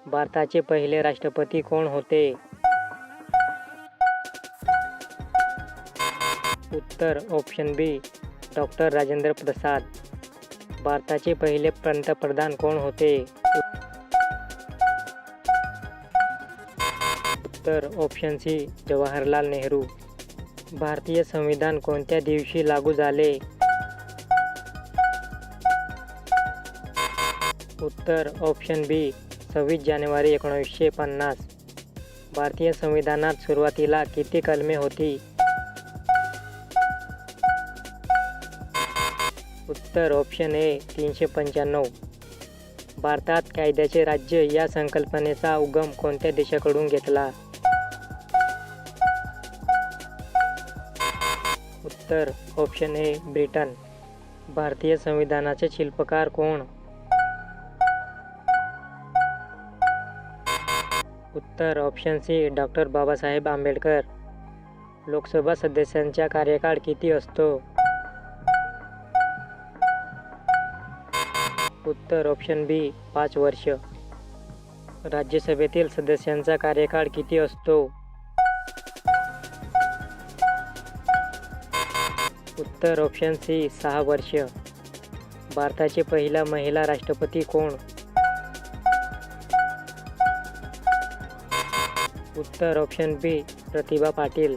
भारताचे पहिले राष्ट्रपती कोण होते? उत्तर ऑप्शन बी डॉक्टर राजेंद्र प्रसाद. भारताचे पहिले पंतप्रधान कोण होते? उत्तर ऑप्शन सी जवाहरलाल नेहरू. भारतीय संविधान कोणत्या दिवशी लागू झाले? उत्तर ऑप्शन बी 26 जानेवारी 1950. भारतीय संविधानात सुरुवातीला किती कलमे होती? उत्तर ऑप्शन ए 395. भारतात कायद्याचे राज्य या संकल्पनेचा उगम कोणत्या देशाकडून घेतला? उत्तर ऑप्शन ए ब्रिटन. भारतीय संविधानाचे शिल्पकार कोण? उत्तर option C doctor Babasaheb Ambedkar. Lok Sabha सदस्यांचा कार्यकाळ किती असतो? उत्तर ऑप्शन बी 5 वर्ष. राज्यसभेतील सदस्यांचा कार्यकाळ किती असतो? उत्तर ऑप्शन सी 6 वर्ष. भारताची पहिला महिला राष्ट्रपती कोण? उत्तर ऑप्शन बी प्रतिभा पाटील.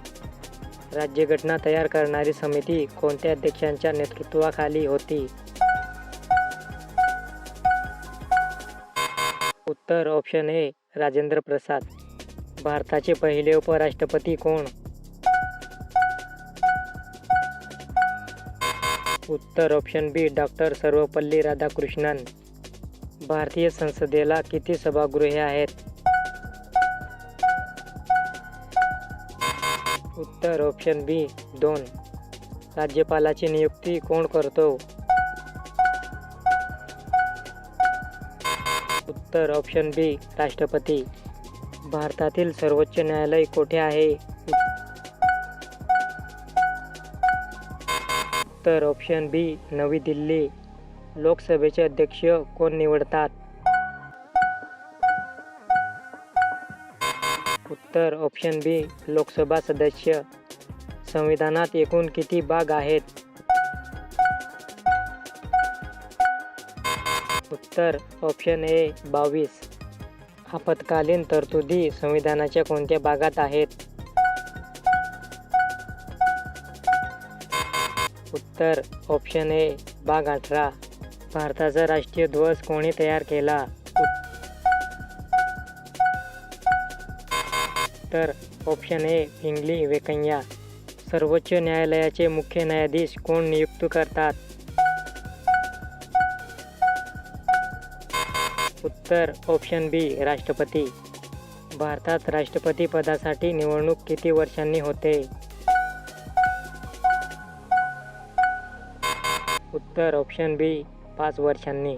राज्यघटना तयार करणारी समिती कोणत्या अध्यक्षांच्या नेतृत्वाखाली होती? उत्तर ऑप्शन ए राजेंद्र प्रसाद. भारताचे पहिले उपराष्ट्रपती कोण? उत्तर ऑप्शन बी डॉक्टर सर्वपल्ली राधाकृष्णन. भारतीय संसदेला किती सभागृहे आहेत? उत्तर ऑप्शन बी 2. राज्यपालाची नियुक्ती कोण करतो? उत्तर ऑप्शन बी राष्ट्रपती. भारतातील सर्वोच्च न्यायालय कोठे आहे? उत्तर ऑप्शन बी नवी दिल्ली. लोकसभेचे अध्यक्ष कोण निवडतात? उत्तर ऑप्शन बी लोकसभा सदस्य. संविधानात एकूण किती भाग आहेत? उत्तर ऑप्शन ए 22. आपत्कालीन तरतुदी संविधानाच्या कोणत्या भागात आहेत? उत्तर ऑप्शन ए भाग 18. भारताचा राष्ट्रीय ध्वज कोणी तयार केला? उत्तर ऑप्शन ए पिंगली वेंकय्या. सर्वोच्च न्यायालयाचे मुख्य न्यायाधीश कोण नियुक्त करतात? उत्तर ऑप्शन बी राष्ट्रपती. भारतात राष्ट्रपती पदासाठी निवडणूक किती वर्षांनी होते? उत्तर ऑप्शन बी 5 वर्षांनी.